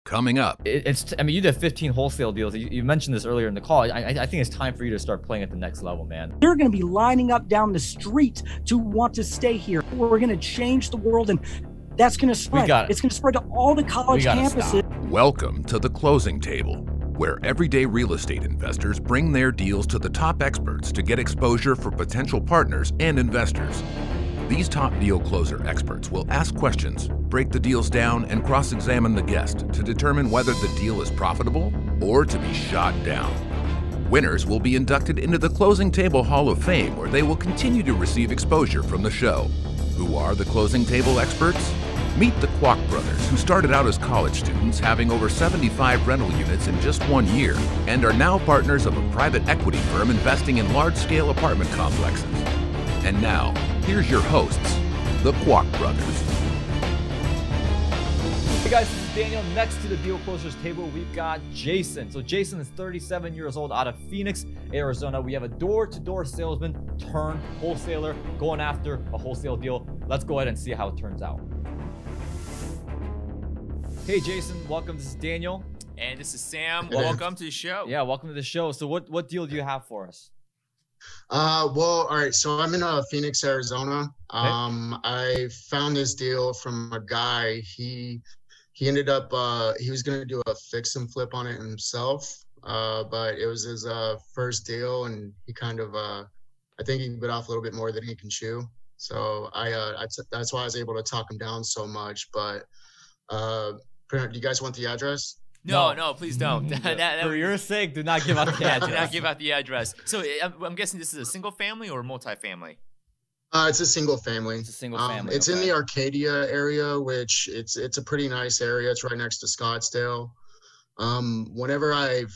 coming up. I mean, you did 15 wholesale deals. You mentioned this earlier in the call. I think it's time for you to start playing at the next level, man. They're going to be lining up down the street to want to stay here. We're going to change the world, and that's going to spread. It's going to spread to all the college campuses. Welcome to the closing table, where everyday real estate investors bring their deals to the top experts to get exposure for potential partners and investors. These top deal closer experts will ask questions, break the deals down, and cross-examine the guest to determine whether the deal is profitable or to be shot down. Winners will be inducted into the Closing Table Hall of Fame, where they will continue to receive exposure from the show. Who are the closing table experts? Meet the Kwak Brothers, who started out as college students, having over 75 rental units in just 1 year, and are now partners of a private equity firm investing in large-scale apartment complexes. And now, here's your hosts, the Kwak Brothers. Hey guys, this is Daniel. Next to the deal closers table, we've got Jason. So Jason is 37 years old, out of Phoenix, Arizona. We have a door-to-door salesman turned wholesaler going after a wholesale deal. Let's go ahead and see how it turns out. Hey Jason, welcome. This is Daniel. And this is Sam. Welcome to the show. Yeah, welcome to the show. So what deal do you have for us? Well, all right. So I'm in Phoenix, Arizona. Okay. I found this deal from a guy. He ended up he was going to do a fix and flip on it himself, but it was his first deal, and he kind of I think he bit off a little bit more than he can chew. So that's why I was able to talk him down so much. But do you guys want the address? No, please don't. For your sake, do not give out the address. Do not give out the address. So I'm guessing this is a single family or multi-family? It's a single family. It's a single family. It's in the Arcadia area, which it's a pretty nice area. It's right next to Scottsdale. Whenever I've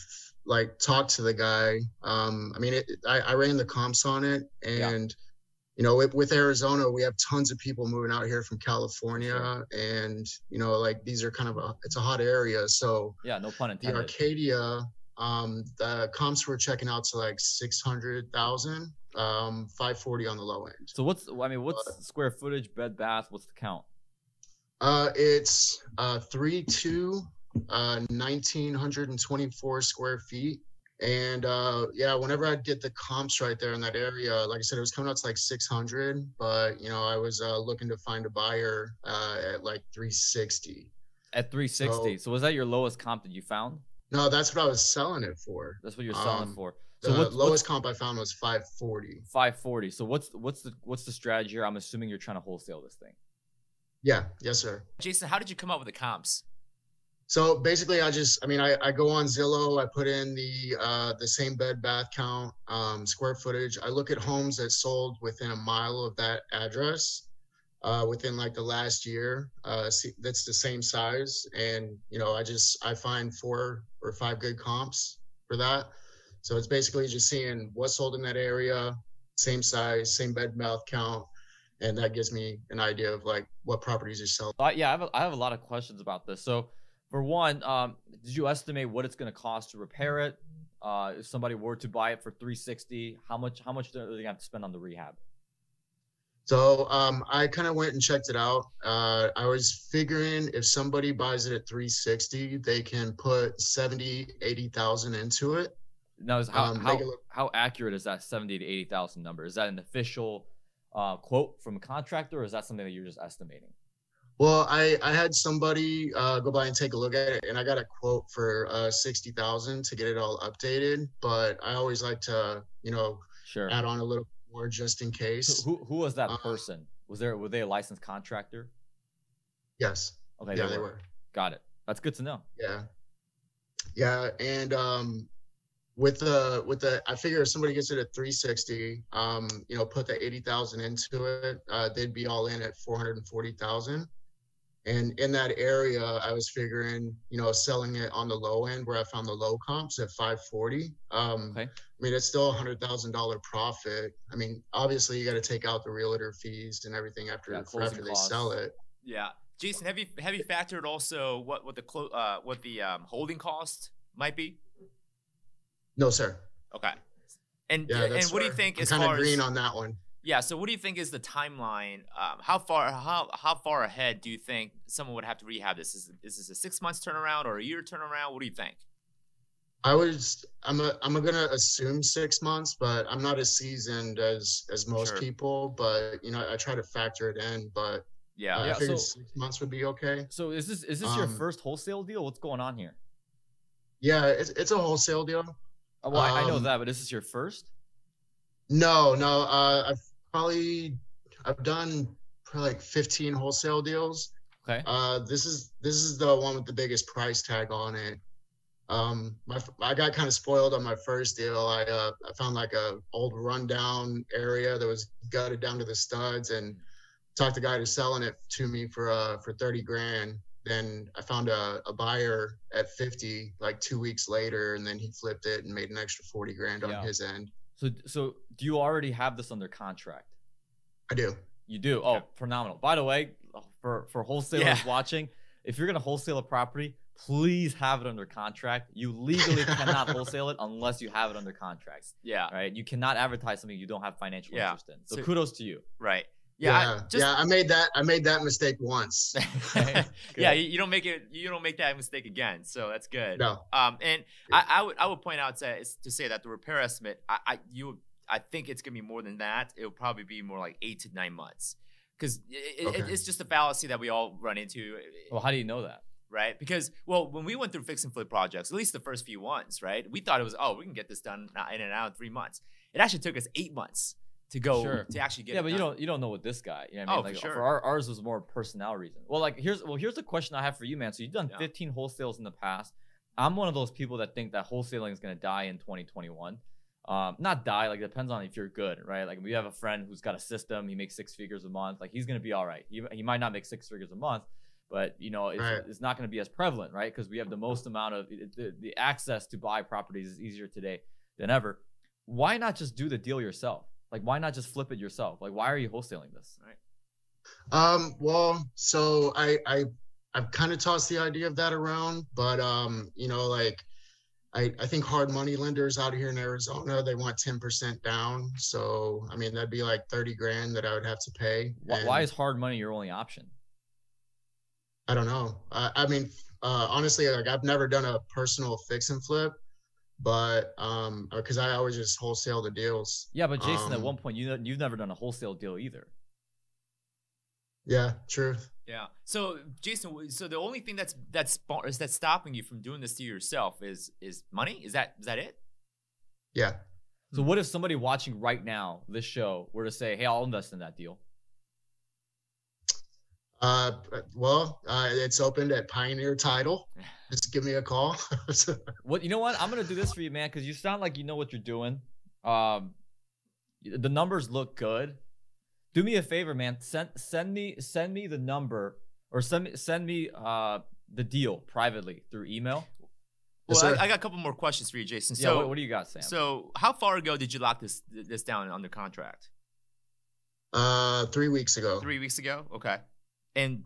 talked to the guy, I mean, I ran the comps on it, and you know, with Arizona, we have tons of people moving out here from California, and you know, these are kind of it's a hot area. So yeah, no pun intended. The Arcadia, the comps were checking out to 600,000, 540 on the low end. So what's square footage, bed, bath? What's the count? It's 3.2, 1,924 square feet. And yeah, whenever I did the comps right there in that area, like I said, it was coming out to 600, but you know, I was looking to find a buyer at 360. At 360. So was that your lowest comp that you found? No, that's what I was selling it for. That's what you're selling it for. So the lowest comp I found was 540. 540. So what's the strategy here? I'm assuming you're trying to wholesale this thing. Yeah. Yes, sir. Jason, how did you come up with the comps? So basically, I go on Zillow, I put in the same bed bath count, square footage. I look at homes that sold within a mile of that address within the last year. That's the same size, and you know, I find 4 or 5 good comps for that. So it's basically just seeing what sold in that area, same size, same bed bath count, and that gives me an idea of what properties are selling. Yeah, I have a lot of questions about this. So. For one, did you estimate what it's going to cost to repair it? If somebody were to buy it for 360, how much do they have to spend on the rehab? So I kind of went and checked it out. I was figuring if somebody buys it at 360, they can put 80,000 into it. Now, how accurate is that 70 to 80,000 number? Is that an official quote from a contractor, or is that something that you're just estimating? Well, I had somebody go by and take a look at it, and I got a quote for 60,000 to get it all updated. But I always like to, you know, add on a little more just in case. Who was that person? Were they a licensed contractor? Yes. Okay. Yeah, they were. Got it. That's good to know. Yeah, and with the I figure if somebody gets it at 360, you know, put the 80,000 into it, they'd be all in at 440,000. And in that area, I was figuring, you know, selling it on the low end where I found the low comps at 540. Okay. I mean, it's still $100,000 profit. I mean, obviously you got to take out the realtor fees and everything after they sell it. Yeah. Jason, have you factored also what the holding cost might be? No, sir. Okay. And yeah, and what do you think I'm as kind far of green as on that one? Yeah. So what do you think is the timeline? How far ahead do you think someone would have to rehab this? Is this a 6 months turnaround or a year turnaround? What do you think? I'm gonna assume 6 months, but I'm not as seasoned as most people. But I try to factor it in. But I figured 6 months would be okay. So is this your first wholesale deal? What's going on here? Yeah, it's a wholesale deal. Well, I know that, but this is your first? No. I've done probably like 15 wholesale deals. Okay. This is the one with the biggest price tag on it. I got kind of spoiled on my first deal. I found like a old rundown area that was gutted down to the studs, and talked the guy to selling it to me for 30 grand. Then I found a buyer at 50 like 2 weeks later, and then he flipped it and made an extra 40 grand on his end. So do you already have this under contract? I do. You do? Oh, phenomenal. By the way, for wholesalers watching, if you're going to wholesale a property, please have it under contract. You legally cannot wholesale it unless you have it under contract. Yeah. Right? You cannot advertise something you don't have financial interest in. So kudos to you. Right. Yeah. I made that mistake once. Yeah, you don't make that mistake again. So that's good. No. And I would point out to say that the repair estimate, I think it's gonna be more than that. It'll probably be more like 8 to 9 months, because it's just a fallacy that we all run into. Well, how do you know that? Right? Because, when we went through fix and flip projects, at least the first few ones, right, we thought it was, we can get this done in and out in 3 months. It actually took us 8 months to go to actually get it done. But you don't know what this guy. You know what I mean? For sure. For ours was more personnel reason. Well, here's the question I have for you, man. So you've done 15 wholesales in the past. I'm one of those people that think that wholesaling is gonna die in 2021. Not die, like, it depends on if you're good, right? Like, we have a friend who's got a system. He makes 6 figures a month. Like, he's gonna be all right. He might not make 6 figures a month, but it's not going to be as prevalent, right? Because we have the most amount of the access to buy properties is easier today than ever. Why not just do the deal yourself? Like, why not just flip it yourself? Like, why are you wholesaling this? Right. Well, so I've kind of tossed the idea of that around, but I think hard money lenders out here in Arizona, they want 10% down. So I mean, that'd be like 30 grand that I would have to pay. Why is hard money your only option? I don't know. I mean, honestly, like, I've never done a personal fix and flip, but because I always just wholesale the deals. Yeah, but Jason, at one point, you've never done a wholesale deal either. Yeah, true. Yeah. So Jason, so the only thing that's stopping you from doing this to yourself is money? Is that it? Yeah. So what if somebody watching right now this show were to say, "Hey, I'll invest in that deal"? It's opened at Pioneer Title. Just give me a call. You know what? I'm gonna do this for you, man, because you sound like you know what you're doing. The numbers look good. Do me a favor, man. Send me the number, or send me the deal privately through email. Well, I got a couple more questions for you, Jason. So, yeah, what do you got, Sam? So, how far ago did you lock this down under contract? 3 weeks ago. 3 weeks ago. Okay. And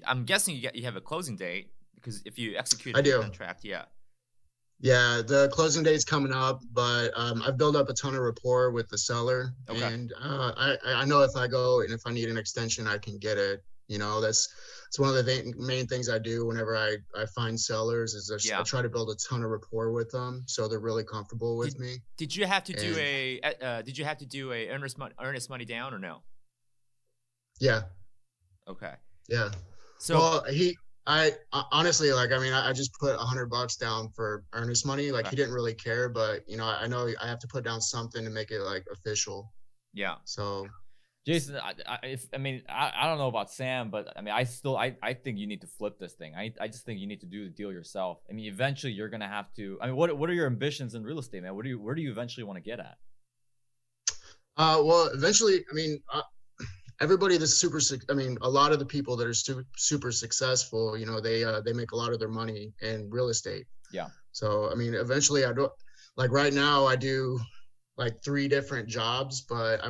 I'm guessing you have a closing date, because if you execute the contract, Yeah, the closing date's coming up, but I've built up a ton of rapport with the seller, and I know if I go and if I need an extension, I can get it. It's one of the main things I do whenever I find sellers is I try to build a ton of rapport with them, so they're really comfortable with me. Did you have to do a earnest money down, or no? Yeah. Okay. Yeah. So I honestly, like, I mean, I just put $100 down for earnest money. Like, he didn't really care, but I know I have to put down something to make it like official. Yeah. So, Jason, I don't know about Sam, but I mean, I think you need to flip this thing. I just think you need to do the deal yourself. I mean, eventually you're gonna have to. I mean, what are your ambitions in real estate, man? Where do you eventually want to get at? Well, eventually, I mean. Everybody that's a lot of the people that are super successful, they make a lot of their money in real estate. Yeah. So, I mean, eventually like right now I do like 3 different jobs, but I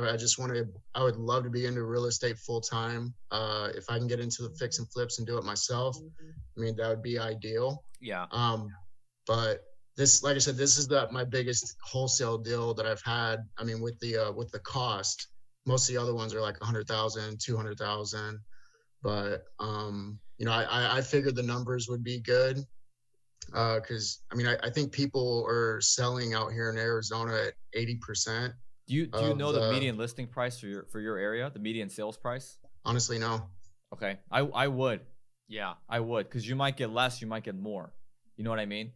would love to be into real estate full time. If I can get into the fix and flips and do it myself, I mean, that would be ideal. Yeah. But this, like I said, this is my biggest wholesale deal that I've had. I mean, with the cost, most of the other ones are like 100,000, 200,000. But you know, I figured the numbers would be good. Because I mean, I think people are selling out here in Arizona at 80%. Do you know the median listing price for your area, the median sales price? Honestly, no. Okay, I would. Yeah, I would, because you might get less, you might get more. You know what I mean?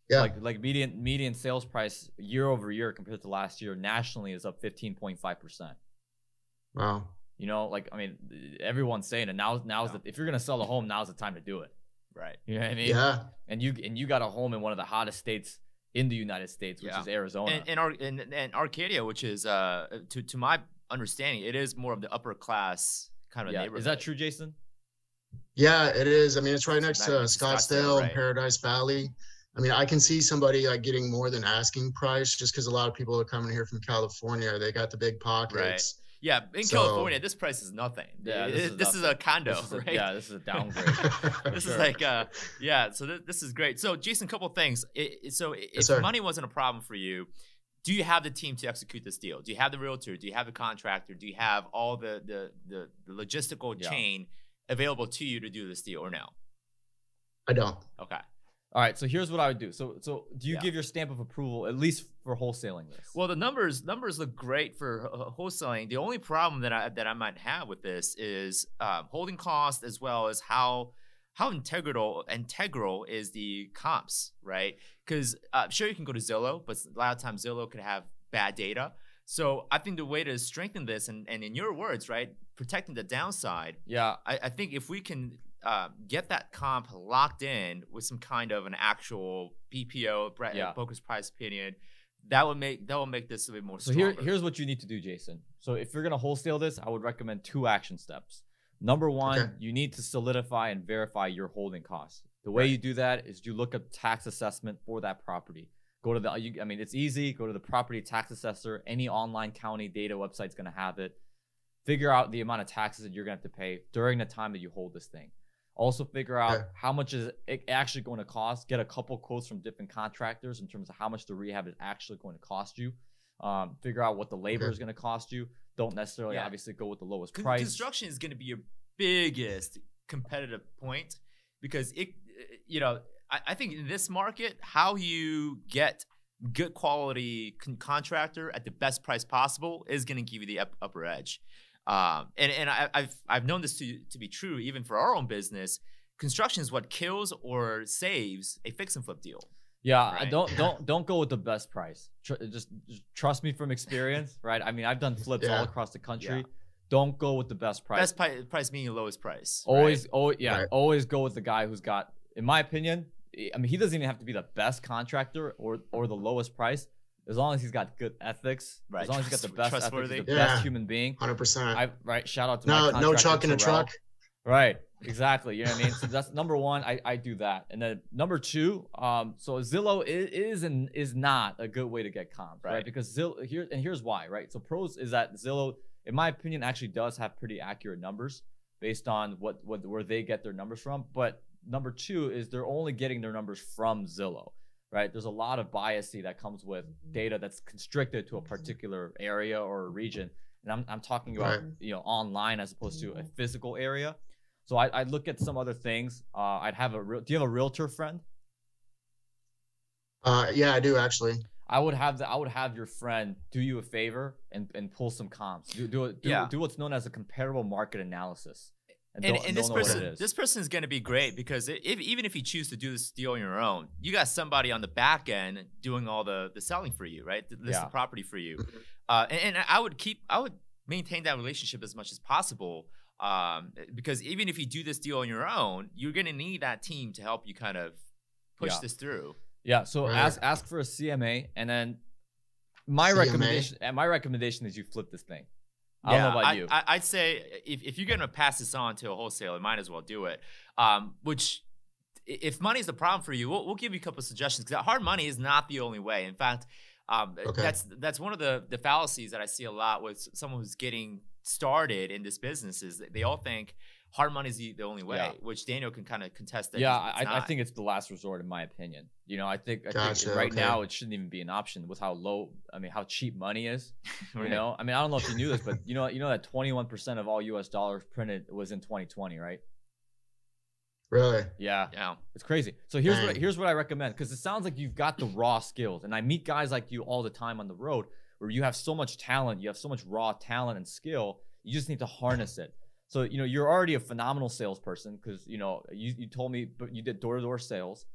Yeah. Like median sales price year over year compared to last year nationally is up 15.5%. Wow. You know, like, I mean, everyone's saying it now. If you're gonna sell a home, now's the time to do it. Right. You know what I mean? Yeah. And you got a home in one of the hottest states in the United States, which is Arizona. And Arcadia, which is to my understanding, it is more of the upper class kind of neighborhood. Is that true, Jason? Yeah, it is. I mean, it's right next to Scottsdale and Paradise Valley. I mean, I can see somebody like getting more than asking price just because a lot of people are coming here from California. They got the big pockets. Right. Yeah, in California, this price is nothing. Yeah, this is a condo, right? Yeah, this is a downgrade. This is like, so this is great. So, Jason, a couple of things. If money wasn't a problem for you, do you have the team to execute this deal? Do you have the realtor? Do you have the contractor? Do you have all the logistical chain available to you to do this deal, or no? I don't. Okay. All right, so here's what I would do. So do you give your stamp of approval at least for wholesaling this? Well, the numbers look great for wholesaling. The only problem that I might have with this is holding cost, as well as how integral is the comps, right? Because sure, you can go to Zillow, but a lot of times Zillow could have bad data. So I think the way to strengthen this, and in your words, right, protecting the downside. Yeah, I think if we can get that comp locked in with some kind of an actual BPO, focus price opinion, that will make this a bit more stronger. So here's what you need to do, Jason. So if you're gonna wholesale this, I would recommend 2 action steps. Number one, you need to solidify and verify your holding costs. The way you do that is you look up tax assessment for that property. Go to I mean, it's easy. Go to the property tax assessor. Any online county data website's gonna have it. Figure out the amount of taxes that you're gonna have to pay during the time that you hold this thing. Also figure out how much is it actually going to cost. Get a couple quotes from different contractors in terms of how much the rehab is actually going to cost you. Figure out what the labor is going to cost you. Don't necessarily obviously go with the lowest price. Construction is going to be your biggest competitive point, because I think in this market, how you get good quality contractor at the best price possible is going to give you the upper edge. And I've known this to be true even for our own business. Construction is what kills or saves a fix and flip deal. Yeah, right? Don't go with the best price. Just trust me from experience, right? I mean, I've done flips all across the country. Yeah. Don't go with the best price. Best price meaning the lowest price. Always, always go with the guy who's got, in my opinion, I mean, he doesn't even have to be the best contractor or the lowest price. As long as he's got good ethics, as long as he's got the best ethics, the best human being. 100%. Right. Shout out to my contractor. No truck in a truck. Right. Exactly. You know what I mean? So that's number one. I do that. And then number two, so Zillow is not a good way to get comps, right? Because Zillow here's why, right? So pros is that Zillow, in my opinion, actually does have pretty accurate numbers based on where they get their numbers from. But number two is they're only getting their numbers from Zillow. Right, there's a lot of bias that comes with data that's constricted to a particular area or a region, and I'm talking about online as opposed to a physical area. So I'd look at some other things. I'd have do you have a realtor friend? Yeah, I do actually. I would have your friend do you a favor and pull some comps. Do what's known as a comparable market analysis. And this person is going to be great, because even if you choose to do this deal on your own, you got somebody on the back end doing all the selling for you, right? List the property for you. And I would maintain that relationship as much as possible, because even if you do this deal on your own, you're going to need that team to help you kind of push this through. Yeah. So ask for a CMA, and then my recommendation is you flip this thing. I don't know about you. I'd say if you're going to pass this on to a wholesaler, might as well do it. Which, if money is the problem for you, we'll give you a couple of suggestions, because hard money is not the only way. In fact, that's one of the fallacies that I see a lot with someone who's getting started in this business, is that they all think hard money is the only way, which Daniel can kind of contest that. Yeah, I think it's the last resort in my opinion. You know, I think right now it shouldn't even be an option with how low, how cheap money is. You know, I don't know if you knew this, but you know that 21% of all US dollars printed was in 2020, right? Really? Yeah. It's crazy. So here's what I recommend, because it sounds like you've got the raw skills, and I meet guys like you all the time on the road where you have so much talent, you have so much raw talent and skill, you just need to harness it. So, you know, you're already a phenomenal salesperson because, you know, you told me, but you did door-to-door sales.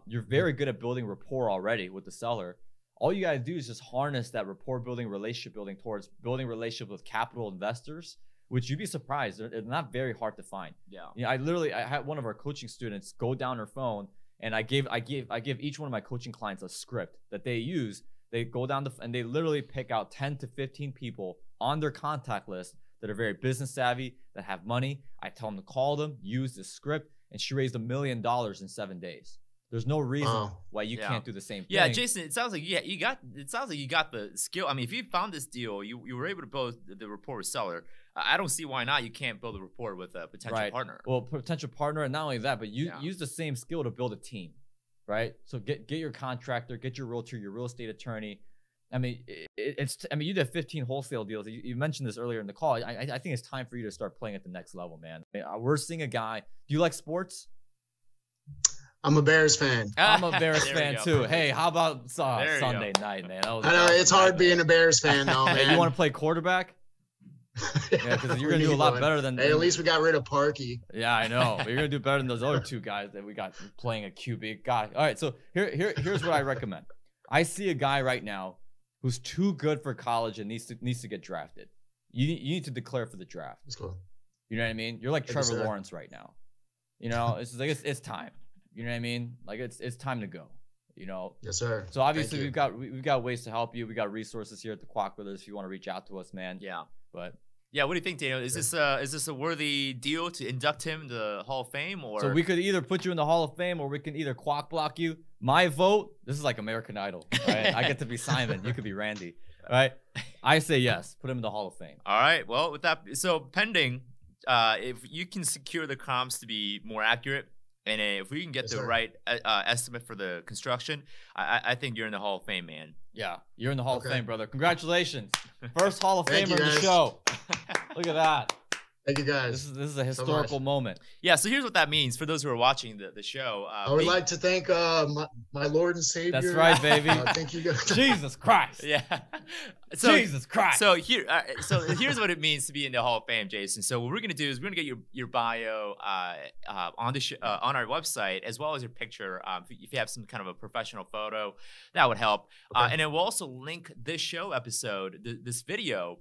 You're very good at building rapport already with the seller. All you got to do is just harness that rapport building, relationship building towards building relationship with capital investors, which you'd be surprised. They're not very hard to find. Yeah. You know, I had one of our coaching students go down her phone, and I give each one of my coaching clients a script that they use. They go down and they literally pick out 10 to 15 people on their contact list that are very business savvy, that have money. I tell them to call them, use the script, and she raised $1 million in 7 days. There's no reason why you can't do the same thing. Yeah, Jason, it sounds like you got the skill. I mean, if you found this deal, you were able to build the rapport with seller. I don't see why not. You can't build a rapport with a potential partner. Well, potential partner, and not only that, but use the same skill to build a team, right? So get your contractor, get your realtor, your real estate attorney. I mean, you did 15 wholesale deals. You mentioned this earlier in the call. I think it's time for you to start playing at the next level, man. We're seeing a guy. Do you like sports? I'm a Bears fan. I'm a Bears fan too. Hey, how about Sunday night, man? I know it's hard being a Bears fan, though, man. Hey, you want to play quarterback? Yeah, because you're gonna do a lot better than. Hey, at least we got rid of Parkey. Yeah, I know. You're gonna do better than those other two guys that we got playing a QB. God. All right, so here's what I recommend. I see a guy right now who's too good for college and needs to get drafted. You need to declare for the draft. That's cool. You know what I mean? You're like Trevor Lawrence right now. You know, it's time. You know what I mean? Like it's time to go. You know. Yes, sir. So obviously we've got ways to help you. We got resources here at the Kwak Brothers if you want to reach out to us, man. Yeah. But yeah, what do you think, Daniel? Is this a worthy deal to induct him to the Hall of Fame, or? So we could either put you in the Hall of Fame, or we can either Kwak block you. My vote. This is like American Idol, right? I get to be Simon. You could be Randy, right? I say yes. Put him in the Hall of Fame. All right. Well, with that, so pending, if you can secure the comps to be more accurate, and if we can get the right estimate for the construction, I think you're in the Hall of Fame, man. Yeah, you're in the Hall of Fame, brother. Congratulations. First Hall of Famer in the show. Look at that. Thank you, guys. This is a historical moment. Yeah, so here's what that means for those who are watching the show. I would like to thank my Lord and Savior. That's right, baby. Thank you, guys. Jesus Christ. Yeah. Jesus Christ. So here's what it means to be in the Hall of Fame, Jason. So what we're gonna do is we're gonna get your bio on the on our website, as well as your picture. If you have some kind of a professional photo, that would help. And then we'll also link this show episode, this video,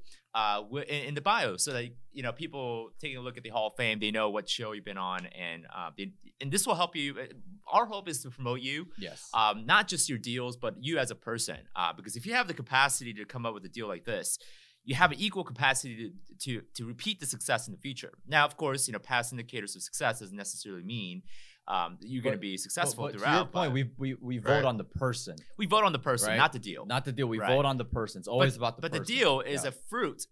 in the bio, so that people taking a look at the Hall of Fame, they know what show you've been on, and this will help you. Our hope is to promote you, yes, not just your deals, but you as a person. Because if you have the capacity to come up with a deal like this, you have an equal capacity to repeat the success in the future. Now, of course, past indicators of success doesn't necessarily mean you're going to be successful throughout. To your point, we vote on the person. We vote on the person, right? not the deal. Not the deal. We vote on the person. It's always about the person. But the deal is a fruit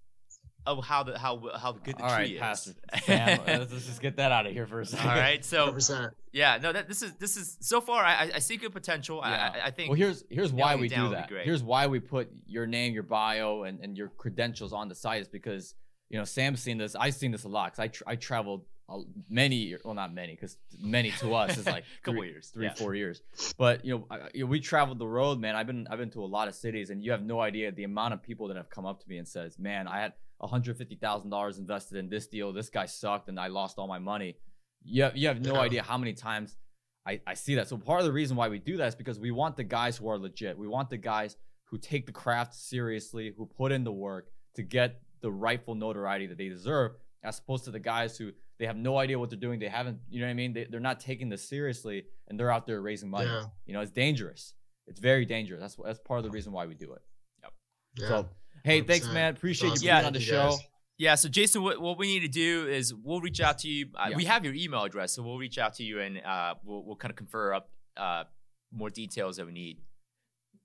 of how good the tree is. Pastor Sam, let's just get that out of here for a second. All right, so 100%. Yeah, no, this is so far. I see good potential. Yeah. I think. Well, here's why we do that. Here's why we put your name, your bio, and your credentials on the site is because Sam's seen this. I've seen this a lot because I traveled many, well, not many, because many to us is like couple years, 4 years. But we traveled the road, man. I've been to a lot of cities, and you have no idea the amount of people that have come up to me and says, "Man, I had $150,000 invested in this deal. This guy sucked, and I lost all my money." You have no idea how many times I see that. So part of the reason why we do that is because we want the guys who are legit. We want the guys who take the craft seriously, who put in the work to get the rightful notoriety that they deserve, as opposed to the guys who they have no idea what they're doing. They haven't, what I mean? They're not taking this seriously, and they're out there raising money. Yeah. It's dangerous. It's very dangerous. That's part of the reason why we do it. Yep. Yeah. So, hey, 100%. Thanks, man. Appreciate you being on the show. Yeah, so Jason, what we need to do is we'll reach out to you. We have your email address, so we'll reach out to you, and we'll kind of confer up more details that we need.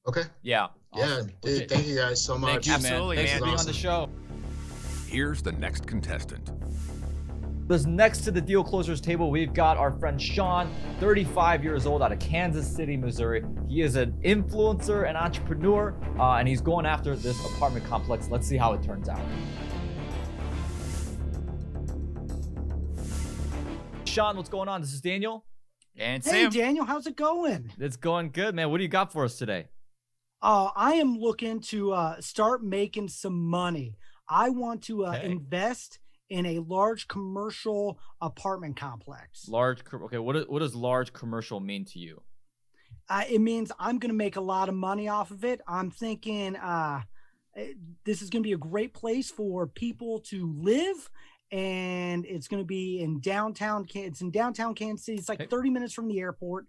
Okay. Yeah. Awesome. Yeah, dude, thank you guys so much. Absolutely, man. Thanks for being on the show. Here's the next contestant. Because next to the deal closers table, we've got our friend Shaun, 35 years old, out of Kansas City, Missouri. He is an influencer and entrepreneur, and he's going after this apartment complex. Let's see how it turns out. Shaun, what's going on? This is Daniel. And Hey, Sam. Daniel, how's it going? It's going good, man. What do you got for us today? I am looking to start making some money. I want to invest in a large commercial apartment complex. Okay, what does large commercial mean to you? It means I'm going to make a lot of money off of it. I'm thinking this is going to be a great place for people to live, and it's going to be in downtown. It's in downtown Kansas City. It's like 30 minutes from the airport,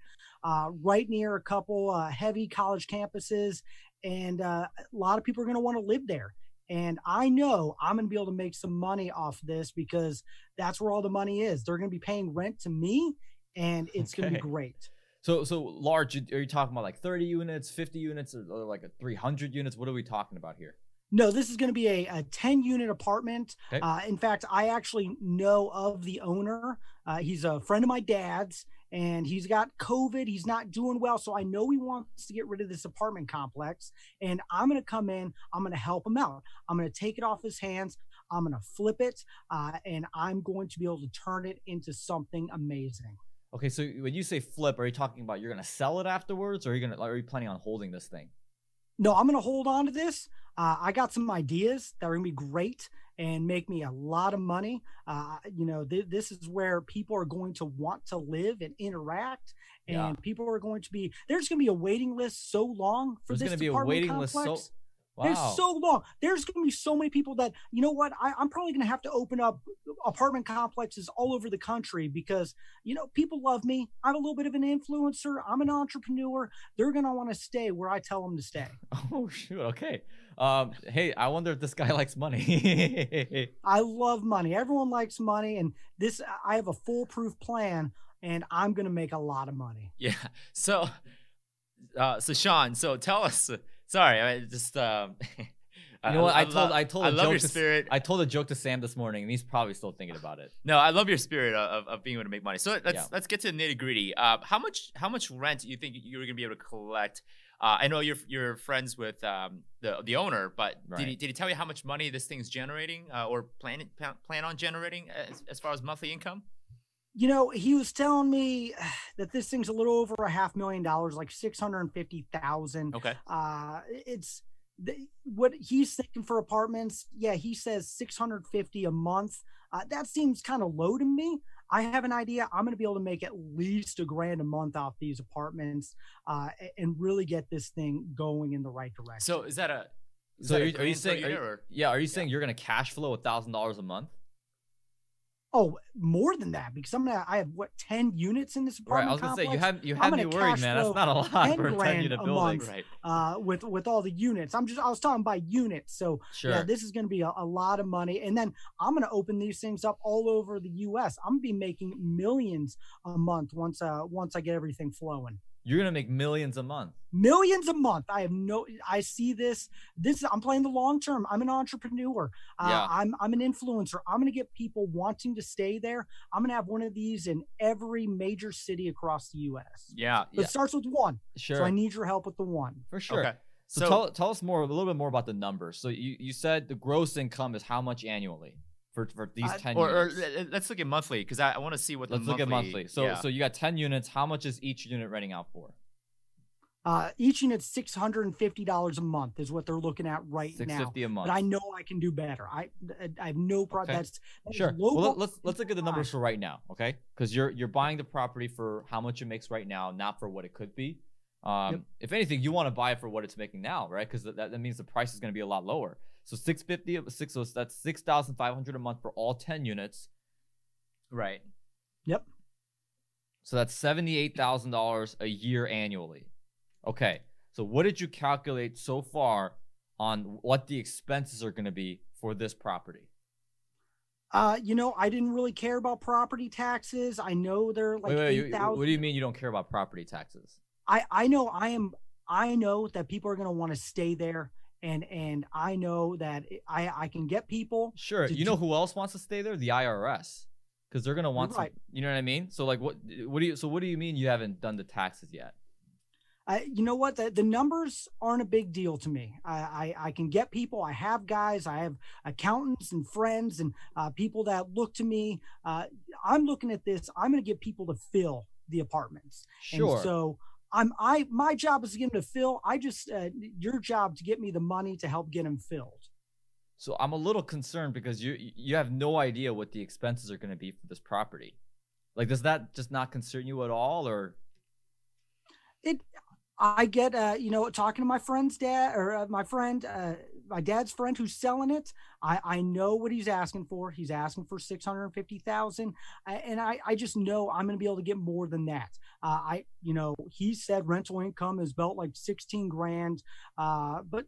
right near a couple heavy college campuses, and a lot of people are going to want to live there. And I know I'm going to be able to make some money off this because that's where all the money is. They're going to be paying rent to me, and it's going to be great. So large, are you talking about like 30 units, 50 units, or like a 300 units? What are we talking about here? No, this is going to be a 10-unit apartment. Okay. In fact, I actually know of the owner. He's a friend of my dad's, and he's got COVID. He's not doing well. So I know he wants to get rid of this apartment complex, and I'm going to come in. I'm going to help him out. I'm going to take it off his hands. I'm going to flip it, and I'm going to be able to turn it into something amazing. Okay, so when you say flip, are you talking about you're going to sell it afterwards, or are you planning on holding this thing? No, I'm going to hold on to this. I got some ideas that are going to be great and make me a lot of money. This is where people are going to want to live and interact, and people are going to be, there's going to be a waiting list so long for this apartment complex. There's going to be a waiting list Wow. There's so long. There's going to be so many people that, you know what, I'm probably going to have to open up apartment complexes all over the country because, people love me. I'm a little bit of an influencer. I'm an entrepreneur. They're going to want to stay where I tell them to stay. Oh, shoot. Okay. Hey, I wonder if this guy likes money. I love money. Everyone likes money. And I have a foolproof plan, and I'm going to make a lot of money. Yeah. So Shaun, so tell us. Sorry, I just. You know what? I love your spirit. I told a joke to Sam this morning, and he's probably still thinking about it. No, I love your spirit of being able to make money. So let's get to the nitty gritty. How much rent do you think you're gonna be able to collect? I know you're friends with the owner, but right. did he tell you how much money this thing's generating or plan on generating as far as monthly income? He was telling me that this thing's a little over $500,000, like $650,000. Okay. What he's thinking for apartments. Yeah, he says $650 a month. That seems kind of low to me. I have an idea. I'm going to be able to make at least $1,000 a month off these apartments, and really get this thing going in the right direction. So is that are you saying you're going to cash flow $1,000 a month? Oh, more than that, because I have 10 units in this apartment complex. Right, I was gonna say you have me worried, man. That's not a lot for a 10-unit building, right? With all the units, I was talking by units. So sure. Yeah, this is going to be a lot of money, and then I'm going to open these things up all over the U.S. I'm going to be making millions a month once I get everything flowing. You're gonna make millions a month. Millions a month. I see this. I'm playing the long term. I'm an entrepreneur. I'm an influencer. I'm gonna get people wanting to stay there. I'm gonna have one of these in every major city across the U.S. Yeah. But it starts with one. Sure. So I need your help with the one. For sure. Okay. So tell us a little bit more about the numbers. So you said the gross income is how much annually for these 10 units? Or let's look at monthly, because I want to see what Let's look at monthly. So you got 10 units. How much is each unit renting out for? Each unit's $650 a month is what they're looking at right now. $650 a month. But I know I can do better. I have no problem. Okay. That's sure. Well, let's look at the numbers for right now, okay? Because you're buying the property for how much it makes right now, not for what it could be. If anything, you want to buy it for what it's making now, right? Because that means the price is going to be a lot lower. So $650, so that's $6,500 a month for all 10 units, right? Yep. So that's $78,000 a year annually. Okay. So what did you calculate so far on what the expenses are going to be for this property? I didn't really care about property taxes. I know they're like $8,000. What do you mean you don't care about property taxes? I know that people are going to want to stay there. And I know that I can get people. Sure. You know who else wants to stay there? The IRS. because they're gonna want some, right. you know what I mean? So like, what do you mean you haven't done the taxes yet? You know what? The numbers aren't a big deal to me. I can get people. I have guys. I have accountants and friends and people that look to me. I'm looking at this. I'm going to get people to fill the apartments. Sure. And so my job is to get them to fill. Your job to get me the money to help get them filled. So I'm a little concerned because you have no idea what the expenses are going to be for this property. Like, does that just not concern you at all, or? I get, talking to my friend's dad or my dad's friend who's selling it. I know what he's asking for. He's asking for $650,000. And I just know I'm going to be able to get more than that. He said rental income is about like 16 grand. But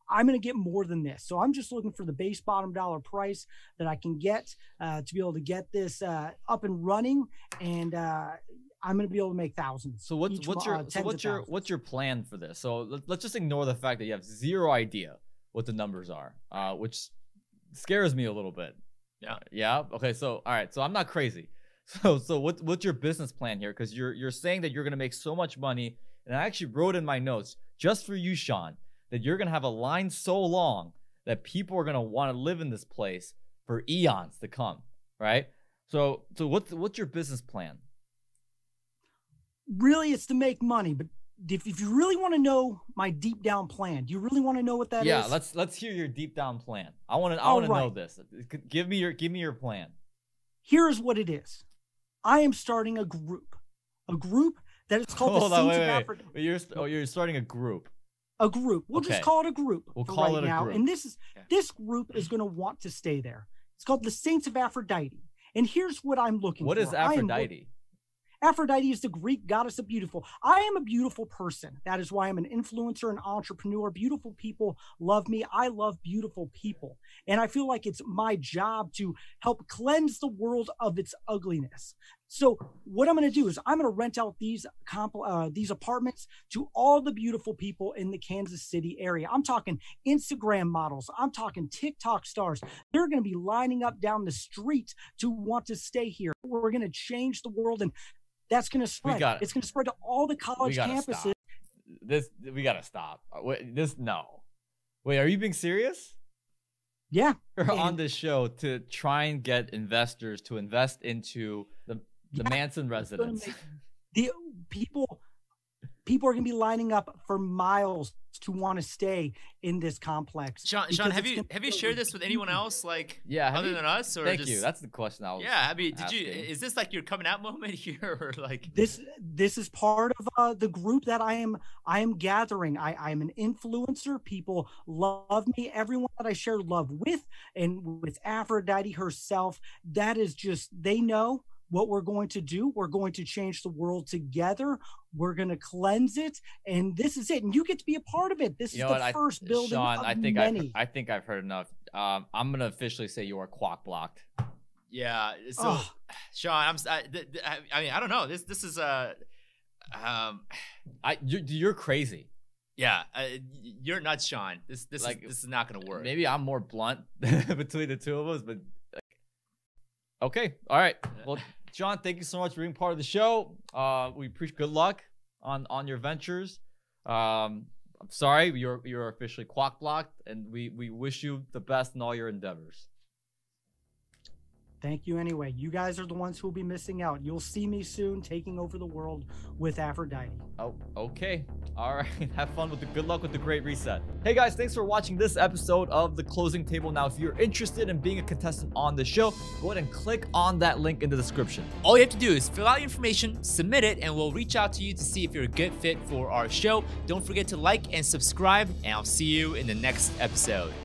I'm going to get more than this. So I'm just looking for the base bottom dollar price that I can get to be able to get this up and running. And, I'm going to be able to make thousands. So what's your plan for this? So let's just ignore the fact that you have zero idea what the numbers are, which scares me a little bit. Yeah. Yeah. Okay. So all right. So I'm not crazy. So what's your business plan here? Because you're saying that you're going to make so much money, and I actually wrote in my notes just for you, Shaun, that you're going to have a line so long that people are going to want to live in this place for eons to come. Right. So what's your business plan? Really, it's to make money. But if you really want to know my deep down plan, do you really want to know what that is? Yeah, let's hear your deep down plan. I want to know this. Give me your plan. Here's what it is. I am starting a group that is called the Saints of Africa. You're starting a group. A group. We'll just call it a group. We'll call it a group. And this group is going to want to stay there. It's called the Saints of Aphrodite. And here's what I'm looking for. What is Aphrodite? Aphrodite is the Greek goddess of beautiful. I am a beautiful person. That is why I'm an influencer, an entrepreneur. Beautiful people love me. I love beautiful people. And I feel like it's my job to help cleanse the world of its ugliness. So what I'm going to do is I'm going to rent out these apartments to all the beautiful people in the Kansas City area. I'm talking Instagram models. I'm talking TikTok stars. They're going to be lining up down the street to want to stay here. We're going to change the world, and that's going to spread. It's going to spread to all the college campuses. We got to stop. Wait, are you being serious? Yeah. You're on this show to try and get investors to invest into the Manson residence. The people are going to be lining up for miles to want to stay in this complex. Shaun, have you shared this with anyone else, like, other than us? Or Thank you. That's the question I was asking. Is this like your coming out moment here, or like this is part of the group that I am gathering. I'm an influencer. People love me. Everyone that I share love with, and with Aphrodite herself, that is just, they know what we're going to do. We're going to change the world together. We're going to cleanse it, and this is it. And you get to be a part of it. This is the first building Shaun, of many. I think I've heard enough. I'm going to officially say you are Kwak Blocked. Yeah. So, Shaun, I don't know. This is you're crazy. Yeah, you're nuts, Shaun. This is not going to work. Maybe I'm more blunt between the two of us, but okay, all right. Well, Shaun, thank you so much for being part of the show. We appreciate good luck on your ventures. I'm sorry, you're officially Kwak Blocked, and we wish you the best in all your endeavors. Thank you anyway. You guys are the ones who will be missing out. You'll see me soon taking over the world with Aphrodite. Oh, okay. All right. Have fun with good luck with the Great Reset. Hey guys, thanks for watching this episode of The Closing Table. Now, if you're interested in being a contestant on the show, go ahead and click on that link in the description. All you have to do is fill out your information, submit it, and we'll reach out to you to see if you're a good fit for our show. Don't forget to like and subscribe, and I'll see you in the next episode.